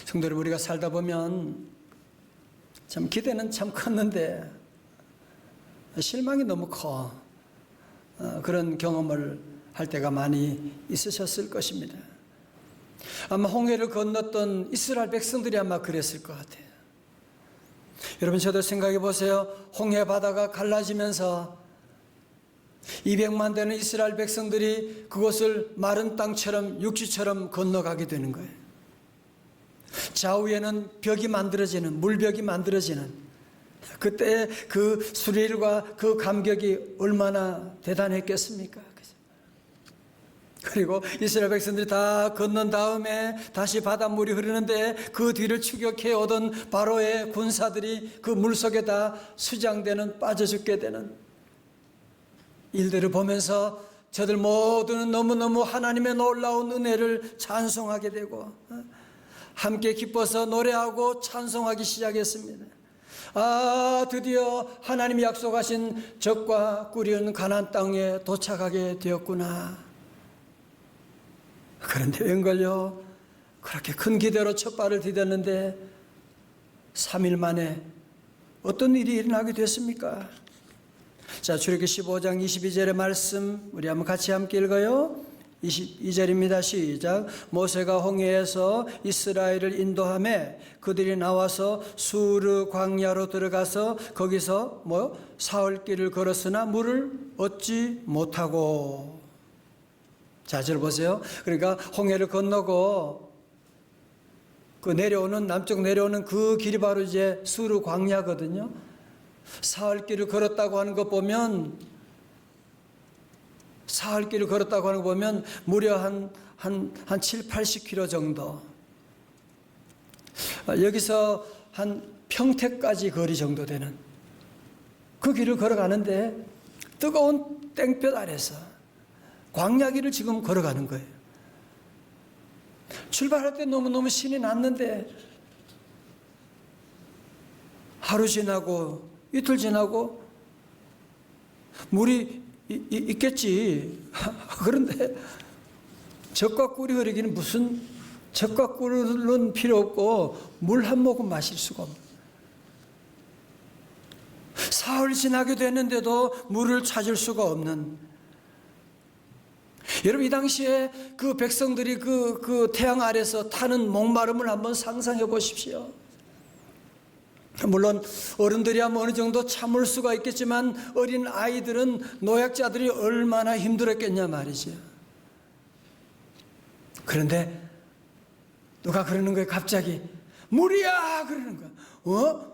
성도 여러분, 우리가 살다 보면 참 기대는 참 컸는데 실망이 너무 커. 그런 경험을 할 때가 많이 있으셨을 것입니다. 아마 홍해를 건넜던 이스라엘 백성들이 아마 그랬을 것 같아요. 여러분, 저도 생각해 보세요. 홍해 바다가 갈라지면서 200만 되는 이스라엘 백성들이 그곳을 마른 땅처럼 육지처럼 건너가게 되는 거예요. 좌우에는 벽이 만들어지는, 물벽이 만들어지는, 그때 그 스릴과 그 감격이 얼마나 대단했겠습니까? 그리고 이스라엘 백성들이 다 건넌 다음에 다시 바닷물이 흐르는데 그 뒤를 추격해 오던 바로의 군사들이 그 물속에 다 수장되는, 빠져 죽게 되는 일들을 보면서 저들 모두는 너무너무 하나님의 놀라운 은혜를 찬송하게 되고 함께 기뻐서 노래하고 찬송하기 시작했습니다. 아, 드디어 하나님이 약속하신 젖과 꿀이 가나안 땅에 도착하게 되었구나. 그런데 웬걸요, 그렇게 큰 기대로 첫 발을 디뎠는데 3일 만에 어떤 일이 일어나게 됐습니까? 자, 출애굽기 15장 22절의 말씀 우리 한번 같이 함께 읽어요. 22절입니다. 시작. 모세가 홍해에서 이스라엘을 인도하며 그들이 나와서 수르 광야로 들어가서 거기서 사흘길을 걸었으나 물을 얻지 못하고. 자, 절 보세요. 그러니까 홍해를 건너고 그 내려오는, 남쪽 내려오는 그 길이 바로 이제 수르 광야거든요. 사흘길을 걸었다고 하는 거 보면, 사흘길을 걸었다고 하는 거 보면 무려 한 7, 80km 정도. 여기서 한 평택까지 거리 정도 되는 그 길을 걸어가는데 뜨거운 땡볕 아래서 광야길을 지금 걸어가는 거예요. 출발할 때 너무너무 신이 났는데 하루 지나고 이틀 지나고 물이 있겠지. 그런데 젖과 꿀이 흐르기는 무슨, 젖과 꿀은 필요 없고 물 한 모금 마실 수가 없는, 사흘 지나게 됐는데도 물을 찾을 수가 없는. 여러분, 이 당시에 그 백성들이 그 태양 아래서 타는 목마름을 한번 상상해 보십시오. 물론 어른들이야 어느 정도 참을 수가 있겠지만 어린 아이들은, 노약자들이 얼마나 힘들었겠냐 말이죠. 그런데 누가 그러는 거예요. 갑자기 물이야 그러는 거야.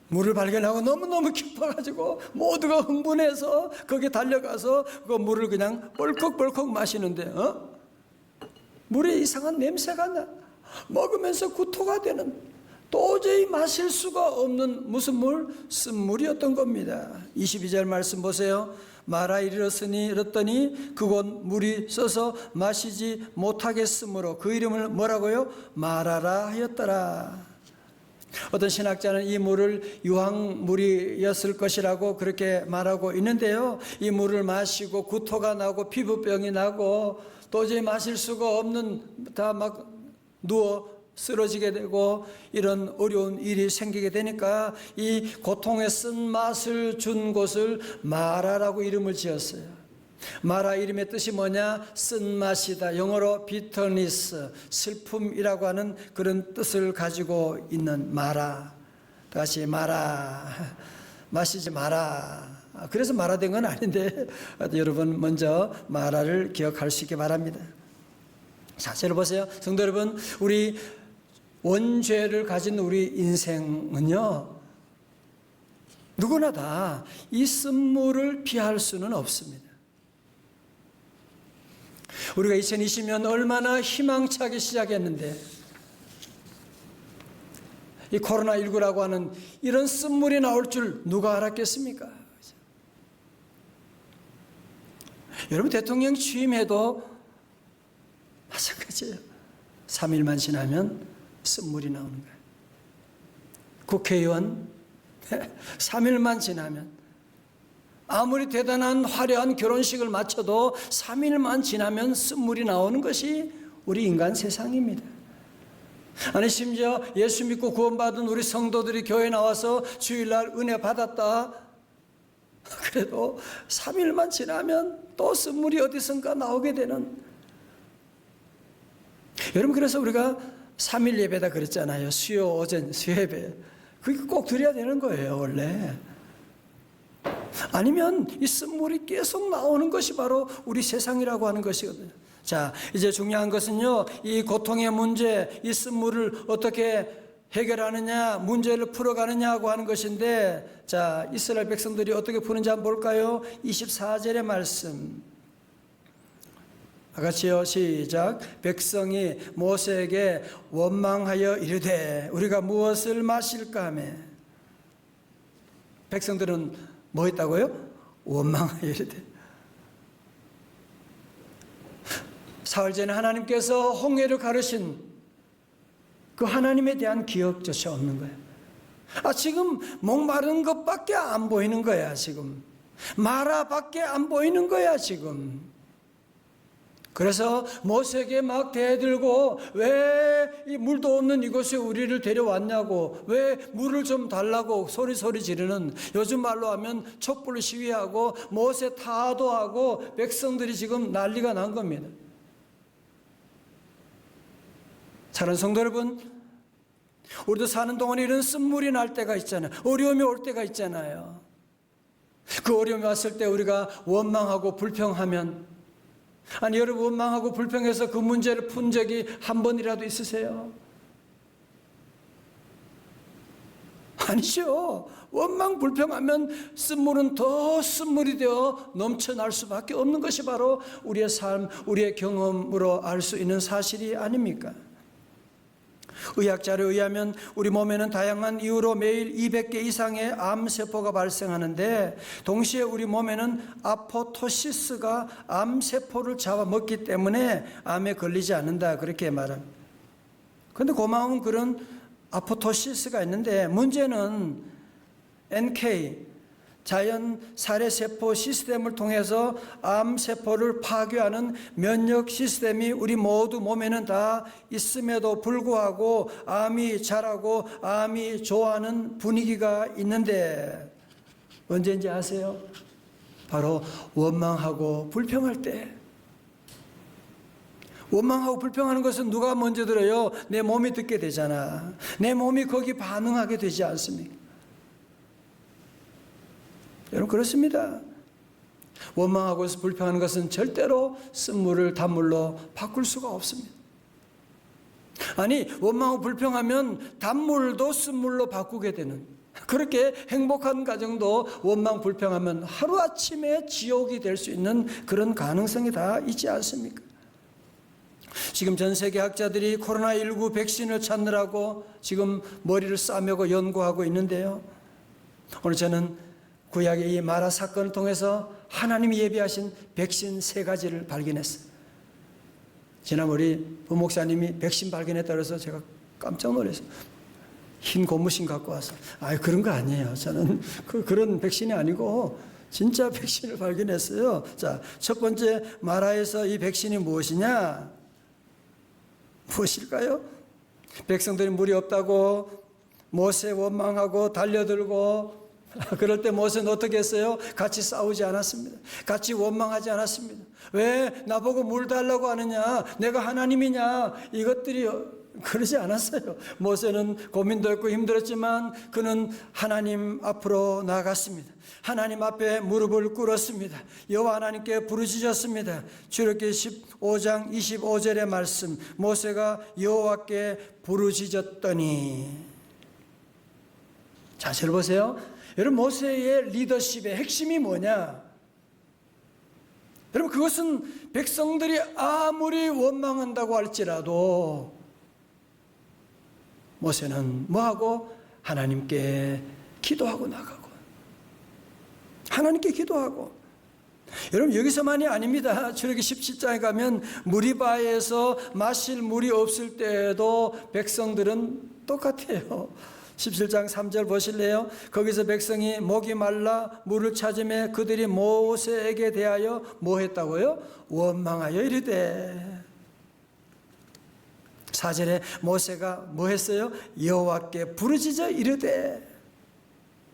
물을 발견하고 너무너무 기뻐가지고 모두가 흥분해서 거기에 달려가서 그 물을 그냥 벌컥벌컥 마시는데 물에 이상한 냄새가 나. 먹으면서 구토가 되는, 도저히 마실 수가 없는 무슨 물? 쓴물이었던 겁니다. 22절 말씀 보세요. 마라 이르렀더니 그곳 물이 써서 마시지 못하겠으므로 그 이름을 뭐라고요? 마라라 하였더라. 어떤 신학자는 이 물을 유황물이었을 것이라고 그렇게 말하고 있는데요. 이 물을 마시고 구토가 나고 피부병이 나고 도저히 마실 수가 없는, 다 막 누워 쓰러지게 되고 이런 어려운 일이 생기게 되니까 이 고통의 쓴맛을 준 곳을 마라라고 이름을 지었어요. 마라 이름의 뜻이 뭐냐? 쓴맛이다. 영어로 bitterness, 슬픔이라고 하는 그런 뜻을 가지고 있는 마라. 다시 마라, 마시지 마라. 그래서 마라된 건 아닌데 여러분 먼저 마라를 기억할 수 있게 바랍니다. 자, 보세요. 성도 여러분, 우리 원죄를 가진 우리 인생은요, 누구나 다 이 쓴물을 피할 수는 없습니다. 우리가 2020년 얼마나 희망차게 시작했는데 이 코로나19라고 하는 이런 쓴물이 나올 줄 누가 알았겠습니까? 여러분, 대통령 취임해도 마찬가지예요. 3일만 지나면 쓴물이 나오는 거예요. 국회의원 3일만 지나면, 아무리 대단한 화려한 결혼식을 마쳐도 3일만 지나면 쓴물이 나오는 것이 우리 인간 세상입니다. 아니 심지어 예수 믿고 구원받은 우리 성도들이 교회 나와서 주일날 은혜 받았다. 그래도 3일만 지나면 또 쓴물이 어디선가 나오게 되는. 여러분 그래서 우리가 3일 예배다 그랬잖아요. 수요, 오전, 수요예배. 그게 꼭 드려야 되는 거예요 원래. 아니면 이 쓴물이 계속 나오는 것이 바로 우리 세상이라고 하는 것이거든요. 자, 이제 중요한 것은요, 이 고통의 문제, 이 쓴물을 어떻게 해결하느냐, 문제를 풀어가느냐고 하는 것인데, 자, 이스라엘 백성들이 어떻게 푸는지 한번 볼까요? 24절의 말씀. 같이요, 시작. 백성이 모세에게 원망하여 이르되 우리가 무엇을 마실까 하며. 백성들은 뭐 했다고요? 원망하여 이르되. 사흘 전에 하나님께서 홍해를 가르신 그 하나님에 대한 기억조차 없는 거예요. 지금 목마른 것밖에 안 보이는 거야 지금. 마라밖에 안 보이는 거야 지금. 그래서 모세에게 막 대들고 왜 이 물도 없는 이곳에 우리를 데려왔냐고, 왜 물을 좀 달라고 소리 지르는, 요즘 말로 하면 촛불 시위하고 모세 타도하고 백성들이 지금 난리가 난 겁니다. 사랑하는 성도 여러분, 우리도 사는 동안에 이런 쓴물이 날 때가 있잖아요. 어려움이 올 때가 있잖아요. 그 어려움이 왔을 때 우리가 원망하고 불평하면, 아니 여러분 원망하고 불평해서 그 문제를 푼 적이 한 번이라도 있으세요? 아니죠. 원망 불평하면 쓴물은 더 쓴물이 되어 넘쳐날 수밖에 없는 것이 바로 우리의 삶, 우리의 경험으로 알 수 있는 사실이 아닙니까? 의학자료에 의하면 우리 몸에는 다양한 이유로 매일 200개 이상의 암세포가 발생하는데, 동시에 우리 몸에는 아포토시스가 암세포를 잡아먹기 때문에 암에 걸리지 않는다, 그렇게 말합니다. 그런데 고마운 그런 아포토시스가 있는데, 문제는 NK 자연 살해세포 시스템을 통해서 암세포를 파괴하는 면역 시스템이 우리 모두 몸에는 다 있음에도 불구하고 암이 자라고 암이 좋아하는 분위기가 있는데, 언제인지 아세요? 바로 원망하고 불평할 때. 원망하고 불평하는 것은 누가 먼저 들어요? 내 몸이 듣게 되잖아. 내 몸이 거기 반응하게 되지 않습니까? 여러분 그렇습니다. 원망하고 불평하는 것은 절대로 쓴물을 단물로 바꿀 수가 없습니다. 아니 원망하고 불평하면 단물도 쓴물로 바꾸게 되는, 그렇게 행복한 가정도 원망 불평하면 하루아침에 지옥이 될 수 있는 그런 가능성이 다 있지 않습니까? 지금 전 세계 학자들이 코로나19 백신을 찾느라고 지금 머리를 싸매고 연구하고 있는데요, 오늘 저는 구약의 이 마라 사건을 통해서 하나님이 예비하신 백신 3가지를 발견했어요. 지난번 우리 부목사님이 백신 발견했다고 해서 제가 깜짝 놀랐어요. 흰 고무신 갖고 와서, 그런 거 아니에요. 저는 그런 백신이 아니고 진짜 백신을 발견했어요. 자, 첫 번째, 마라에서 이 백신이 무엇이냐? 무엇일까요? 백성들이 물이 없다고 모세 원망하고 달려들고, 그럴 때 모세는 어떻게 했어요? 같이 싸우지 않았습니다. 같이 원망하지 않았습니다. 왜 나보고 물 달라고 하느냐? 내가 하나님이냐? 이것들이 그러지 않았어요. 모세는 고민도 했고 힘들었지만 그는 하나님 앞으로 나아갔습니다. 하나님 앞에 무릎을 꿇었습니다. 여호와 하나님께 부르짖었습니다. 출애굽기 15장 25절의 말씀, 모세가 여호와께 부르짖었더니. 자, 잘 보세요. 여러분 모세의 리더십의 핵심이 뭐냐? 여러분 그것은 백성들이 아무리 원망한다고 할지라도 모세는 뭐하고? 하나님께 기도하고 나가고, 하나님께 기도하고. 여러분 여기서만이 아닙니다. 출애굽기 17장에 가면 무리바에서 마실 물이 없을 때에도 백성들은 똑같아요. 17장 3절 보실래요? 거기서 백성이 목이 말라 물을 찾으며 그들이 모세에게 대하여 뭐 했다고요? 원망하여 이르되. 4절에 모세가 뭐 했어요? 여호와께 부르짖어 이르되.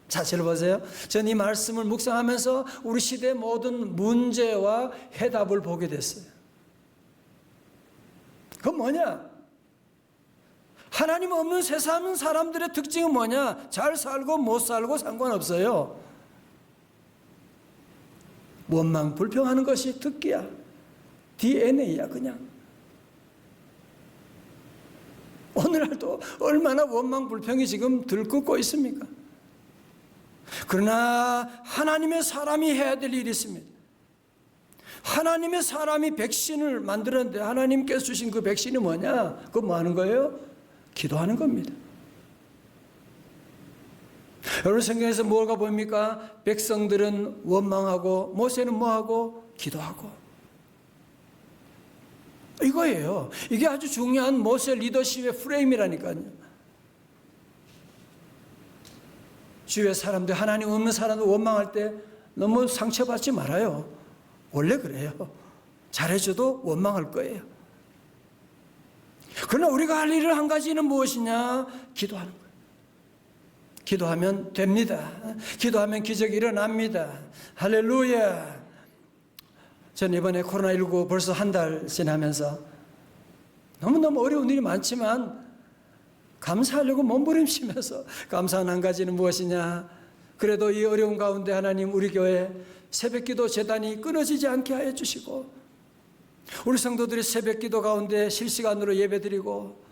자, 절 보세요. 전 이 말씀을 묵상하면서 우리 시대의 모든 문제와 해답을 보게 됐어요. 그건 뭐냐? 하나님 없는 세상 사람들의 특징은 뭐냐? 잘 살고 못 살고 상관없어요. 원망 불평하는 것이 특기야. DNA야 그냥. 오늘날도 얼마나 원망 불평이 지금 들끓고 있습니까? 그러나 하나님의 사람이 해야 될 일이 있습니다. 하나님의 사람이 백신을 만들었는데 하나님께서 주신 그 백신이 뭐냐? 그거 뭐 하는 거예요? 기도하는 겁니다. 여러분 성경에서 뭐가 보입니까? 백성들은 원망하고 모세는 뭐하고? 기도하고. 이거예요. 이게 아주 중요한 모세 리더십의 프레임이라니까요. 주위의 사람들, 하나님 없는 사람들 원망할 때 너무 상처받지 말아요. 원래 그래요. 잘해줘도 원망할 거예요. 그러나 우리가 할 일은 한 가지는 무엇이냐? 기도하는 거예요. 기도하면 됩니다. 기도하면 기적이 일어납니다. 할렐루야. 전 이번에 코로나19 벌써 한 달 지나면서 너무너무 어려운 일이 많지만 감사하려고 몸부림치면서 감사한 한 가지는 무엇이냐? 그래도 이 어려운 가운데 하나님 우리 교회 새벽기도 재단이 끊어지지 않게 하여 주시고 우리 성도들이 새벽기도 가운데 실시간으로 예배드리고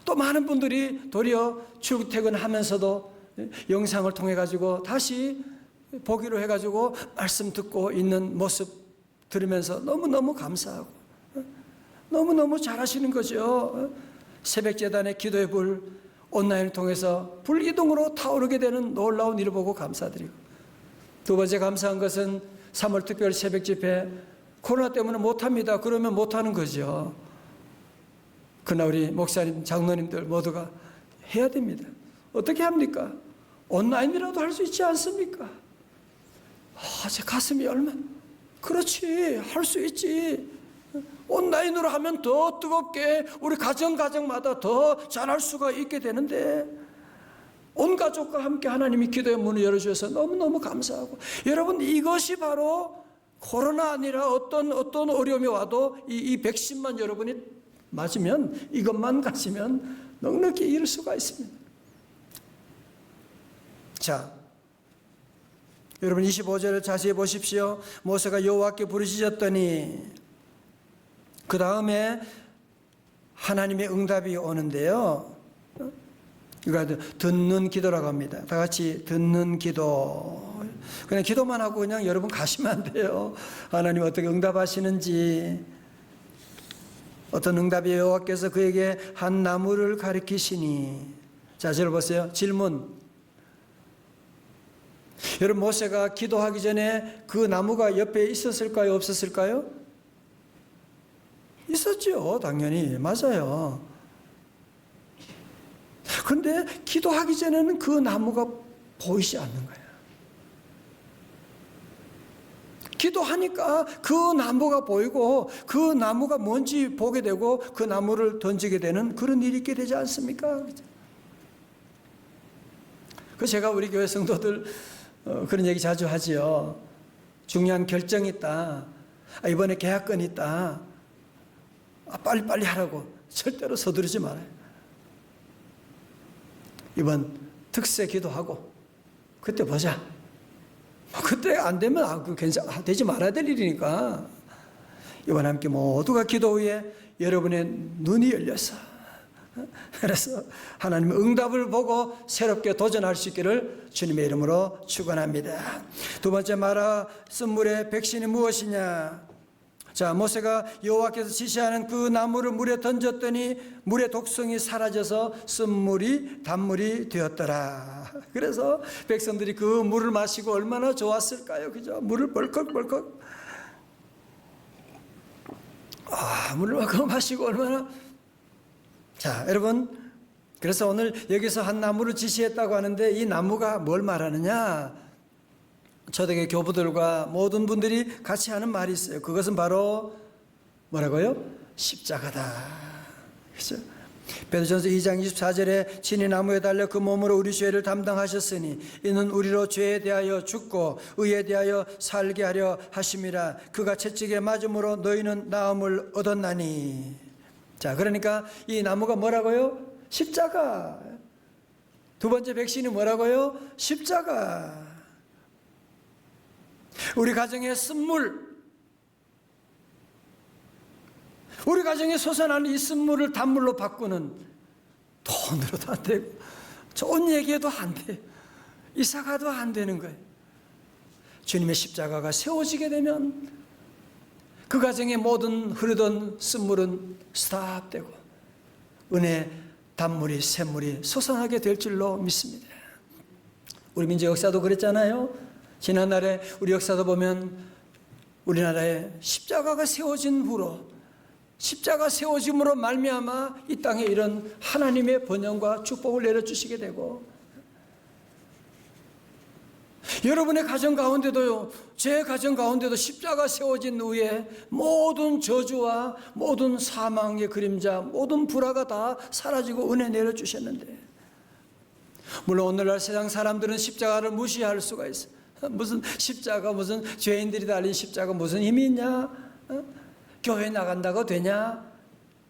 또 많은 분들이 도리어 출퇴근하면서도 영상을 통해 가지고 다시 보기로 해가지고 말씀 듣고 있는 모습 들으면서 너무너무 감사하고 너무너무 잘하시는 거죠. 새벽재단의 기도의 불 온라인을 통해서 불이동으로 타오르게 되는 놀라운 일을 보고 감사드리고 두 번째 감사한 것은 3월 특별 새벽 집회 코로나 때문에 못합니다. 그러면 못하는 거죠. 그러나 우리 목사님, 장로님들 모두가 해야 됩니다. 어떻게 합니까? 온라인이라도 할 수 있지 않습니까? 제 가슴이 얼마나 그렇지 할 수 있지. 온라인으로 하면 더 뜨겁게 우리 가정마다 더 잘할 수가 있게 되는데 온 가족과 함께 하나님이 기도의 문을 열어주셔서 너무너무 감사하고 여러분 이것이 바로 코로나 아니라 어떤 어려움이 와도 이 백신만 여러분이 맞으면 이것만 가지면 넉넉히 이룰 수가 있습니다. 자, 여러분 25절을 자세히 보십시오. 모세가 여호와께 부르짖었더니 그 다음에 하나님의 응답이 오는데요. 이거 듣는 기도라고 합니다. 다 같이 듣는 기도. 그냥 기도만 하고 그냥 여러분 가시면 안 돼요. 하나님 어떻게 응답하시는지. 어떤 응답이 여호와께서 그에게 한 나무를 가리키시니. 자, 저를 보세요. 질문. 여러분 모세가 기도하기 전에 그 나무가 옆에 있었을까요? 없었을까요? 있었죠. 당연히. 맞아요. 그런데 기도하기 전에는 그 나무가 보이지 않는 거예요. 기도하니까 그 나무가 보이고 그 나무가 뭔지 보게 되고 그 나무를 던지게 되는 그런 일이 있게 되지 않습니까? 그 제가 우리 교회 성도들 그런 얘기 자주 하지요. 중요한 결정이 있다. 이번에 계약건이 있다. 빨리빨리 하라고. 절대로 서두르지 말아요. 이번 특세 기도하고 그때 보자. 그때 안 되면 되지 말아야 될 일이니까 이번 함께 모두가 기도 후에 여러분의 눈이 열려서 그래서 하나님의 응답을 보고 새롭게 도전할 수 있기를 주님의 이름으로 축원합니다. 두 번째 말씀 물의 백신이 무엇이냐? 자, 모세가 여호와께서 지시하는 그 나무를 물에 던졌더니 물의 독성이 사라져서 쓴물이 단물이 되었더라. 그래서 백성들이 그 물을 마시고 얼마나 좋았을까요? 그죠? 물을 벌컥벌컥 물을 마시고 얼마나. 자, 여러분 그래서 오늘 여기서 한 나무를 지시했다고 하는데 이 나무가 뭘 말하느냐? 초대교회 교부들과 모든 분들이 같이 하는 말이 있어요. 그것은 바로 뭐라고요? 십자가다. 그렇죠? 베드로전서 2장 24절에 친히 나무에 달려 그 몸으로 우리 죄를 담당하셨으니 이는 우리로 죄에 대하여 죽고 의에 대하여 살게 하려 하심이라. 그가 채찍에 맞음으로 너희는 나음을 얻었나니. 자, 그러니까 이 나무가 뭐라고요? 십자가. 두 번째 백신이 뭐라고요? 십자가. 우리 가정의 쓴물, 우리 가정에 솟아나는 이 쓴물을 단물로 바꾸는, 돈으로도 안 되고 좋은 얘기해도 안 돼요. 이사가도 안 되는 거예요. 주님의 십자가가 세워지게 되면 그 가정의 모든 흐르던 쓴물은 스탑되고 은혜 단물이 샘물이 솟아나게 될 줄로 믿습니다. 우리 민족 역사도 그랬잖아요. 지난날에 우리 역사도 보면 우리나라에 십자가가 세워진 후로, 십자가 세워짐으로 말미암아 이 땅에 이런 하나님의 번영과 축복을 내려주시게 되고, 여러분의 가정 가운데도요, 제 가정 가운데도 십자가 세워진 후에 모든 저주와 모든 사망의 그림자, 모든 불화가 다 사라지고 은혜 내려주셨는데, 물론 오늘날 세상 사람들은 십자가를 무시할 수가 있어요. 무슨 십자가, 무슨 죄인들이 달린 십자가 무슨 힘이 있냐? 교회 나간다고 되냐?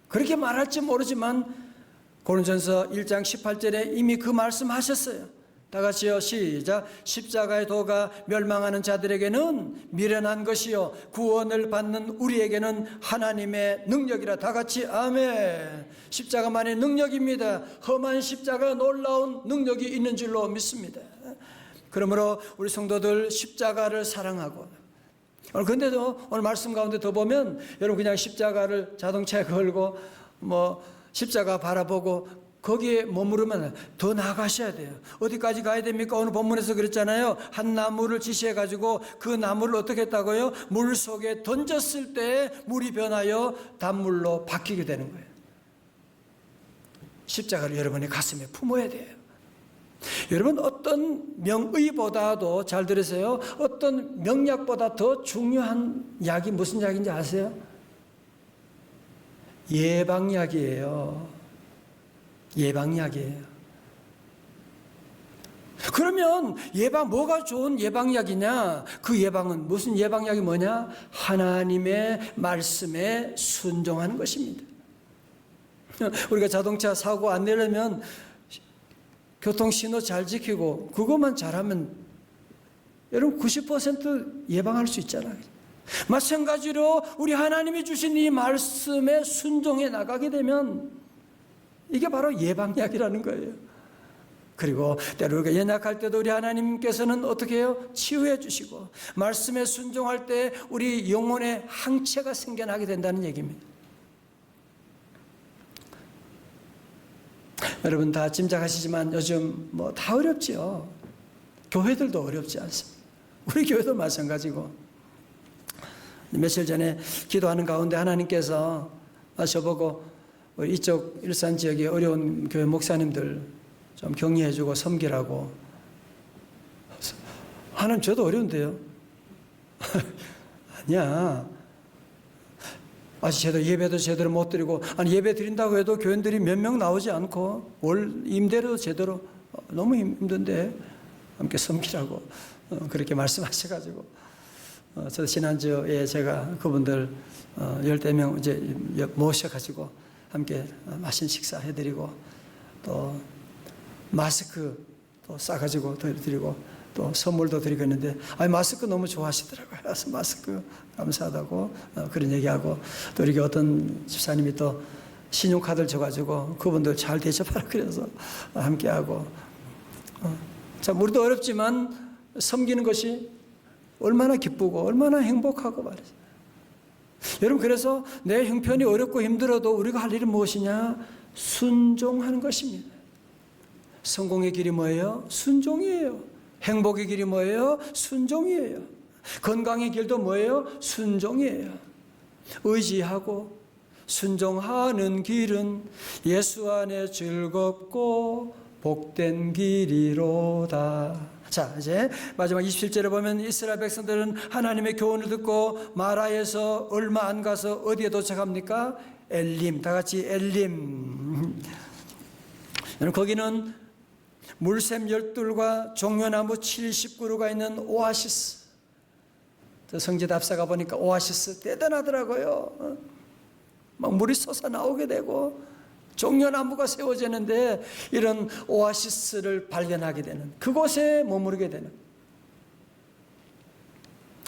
그렇게 말할지 모르지만 고린도전서 1장 18절에 이미 그 말씀하셨어요. 다 같이요, 시작. 십자가의 도가 멸망하는 자들에게는 미련한 것이요 구원을 받는 우리에게는 하나님의 능력이라. 다 같이 아멘. 십자가만의 능력입니다. 험한 십자가 놀라운 능력이 있는 줄로 믿습니다. 그러므로 우리 성도들 십자가를 사랑하고, 그런데도 오늘 말씀 가운데 더 보면 여러분 그냥 십자가를 자동차에 걸고 십자가 바라보고 거기에 머무르면 더 나아가셔야 돼요. 어디까지 가야 됩니까? 오늘 본문에서 그랬잖아요. 한 나무를 지시해 가지고 그 나무를 어떻게 했다고요? 물 속에 던졌을 때 물이 변하여 단물로 바뀌게 되는 거예요. 십자가를 여러분의 가슴에 품어야 돼요. 여러분, 어떤 명의보다도, 잘 들으세요, 어떤 명약보다 더 중요한 약이 무슨 약인지 아세요? 예방약이에요. 예방약이에요. 그러면 뭐가 좋은 예방약이냐? 그 예방은, 무슨 예방약이 뭐냐? 하나님의 말씀에 순종하는 것입니다. 우리가 자동차 사고 안 내려면 교통신호 잘 지키고 그것만 잘하면 여러분 90% 예방할 수 있잖아요. 마찬가지로 우리 하나님이 주신 이 말씀에 순종해 나가게 되면 이게 바로 예방약이라는 거예요. 그리고 때로 우리가 연약할 때도 우리 하나님께서는 어떻게 해요? 치유해 주시고, 말씀에 순종할 때 우리 영혼의 항체가 생겨나게 된다는 얘기입니다. 여러분 다 짐작하시지만 요즘 다 어렵죠. 교회들도 어렵지 않습니다. 우리 교회도 마찬가지고. 며칠 전에 기도하는 가운데 하나님께서 저보고 이쪽 일산 지역의 어려운 교회 목사님들 좀 격려해주고 섬기라고. 하나님, 저도 어려운데요. 아니야. 아직 예배도 제대로 못 드리고, 예배 드린다고 해도 교인들이 몇 명 나오지 않고 월 임대료도 제대로, 너무 힘든데 함께 섬기라고 그렇게 말씀하셔가지고, 저도 지난주에 제가 그분들 10명 이제 모셔가지고 함께 맛있는 식사 해드리고, 또 마스크 또 싸가지고 드리고, 또 선물도 드리고 했는데, 마스크 너무 좋아하시더라고요. 그래서 마스크 감사하다고 그런 얘기하고, 또 이렇게 어떤 집사님이 또 신용카드를 줘가지고 그분들 잘 대접하라 그래서 함께하고. 참 우리도 어렵지만 섬기는 것이 얼마나 기쁘고 얼마나 행복하고 말이죠. 여러분, 그래서 내 형편이 어렵고 힘들어도 우리가 할 일은 무엇이냐? 순종하는 것입니다. 성공의 길이 뭐예요? 순종이에요. 행복의 길이 뭐예요? 순종이에요. 건강의 길도 뭐예요? 순종이에요. 의지하고 순종하는 길은 예수 안에 즐겁고 복된 길이로다. 자, 이제 마지막 27절에 보면 이스라엘 백성들은 하나님의 교훈을 듣고 마라에서 얼마 안 가서 어디에 도착합니까? 엘림. 다 같이 엘림. 거기는 물샘 12과 종려나무 70그루가 있는 오아시스. 성지답사 가보니까 오아시스 대단하더라고요. 막 물이 솟아나오게 되고 종려나무가 세워지는데 이런 오아시스를 발견하게 되는, 그곳에 머무르게 되는.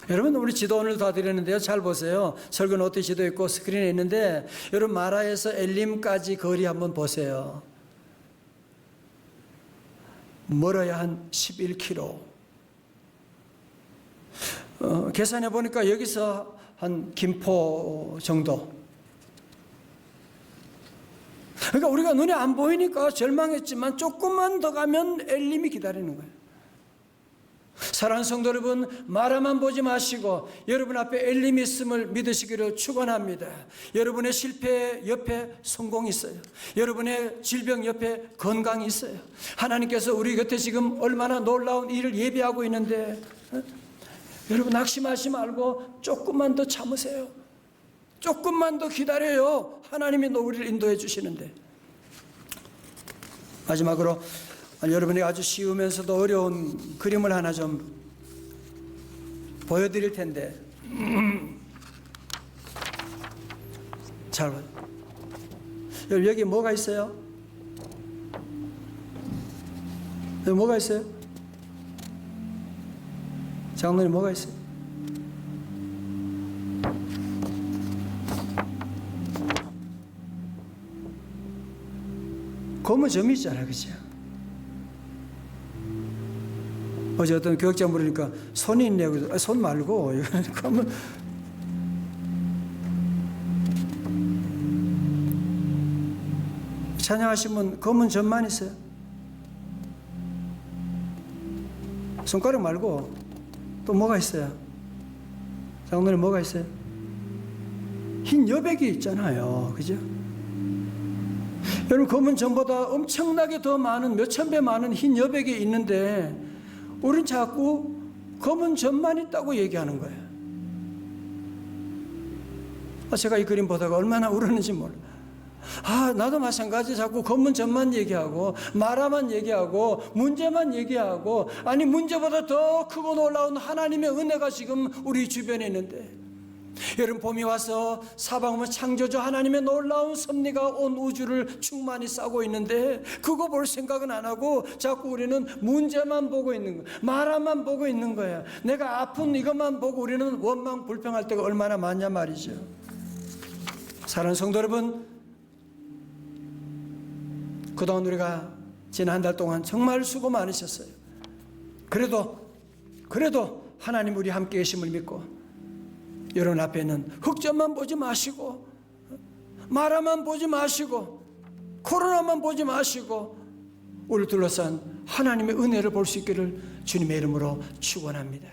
여러분, 우리 지도 오늘 다 드렸는데요, 잘 보세요. 설교 노트 지도 있고 스크린에 있는데 여러분, 마라에서 엘림까지 거리 한번 보세요. 멀어야 한 11km. 계산해 보니까 여기서 한 김포 정도. 그러니까 우리가 눈에 안 보이니까 절망했지만 조금만 더 가면 엘림이 기다리는 거예요. 사랑하는 성도 여러분, 마라만 보지 마시고 여러분 앞에 엘림이 있음을 믿으시기를 축원합니다. 여러분의 실패 옆에 성공이 있어요. 여러분의 질병 옆에 건강이 있어요. 하나님께서 우리 곁에 지금 얼마나 놀라운 일을 예비하고 있는데, 여러분 낙심하지 말고 조금만 더 참으세요. 조금만 더 기다려요. 하나님이 우리를 인도해 주시는데. 마지막으로 여러분이 아주 쉬우면서도 어려운 그림을 하나 좀 보여드릴 텐데, 잘 봐요. 여기 뭐가 있어요? 여기 뭐가 있어요? 장로님, 뭐가 있어요? 검은 점이 있잖아요, 그죠? 어제 어떤 교육자 물으니까 손이 있냐고. 손 말고 검은. 찬양하시면 검은 점만 있어요. 손가락 말고 또 뭐가 있어요? 장로님, 뭐가 있어요? 흰 여백이 있잖아요, 그죠? 여러분, 검은 점보다 엄청나게 더 많은, 몇천 배 많은 흰 여백이 있는데 우린 자꾸 검은 점만 있다고 얘기하는 거예요. 제가 이 그림 보다가 얼마나 울었는지 몰라요. 나도 마찬가지. 자꾸 검은 점만 얘기하고 마라만 얘기하고 문제만 얘기하고, 아니 문제보다 더 크고 놀라운 하나님의 은혜가 지금 우리 주변에 있는데, 여러분, 봄이 와서 사방으로 창조주 하나님의 놀라운 섭리가 온 우주를 충만히 싸고 있는데 그거 볼 생각은 안 하고 자꾸 우리는 문제만 보고 있는 거야. 마라만 보고 있는 거야. 내가 아픈 이것만 보고 우리는 원망 불평할 때가 얼마나 많냐 말이죠. 사랑하는 성도 여러분, 그동안 우리가 지난 한 달 동안 정말 수고 많으셨어요. 그래도 하나님 우리 함께 계심을 믿고 여러분 앞에는 흑점만 보지 마시고 마라만 보지 마시고 코로나만 보지 마시고 우리를 둘러싼 하나님의 은혜를 볼 수 있기를 주님의 이름으로 축원합니다.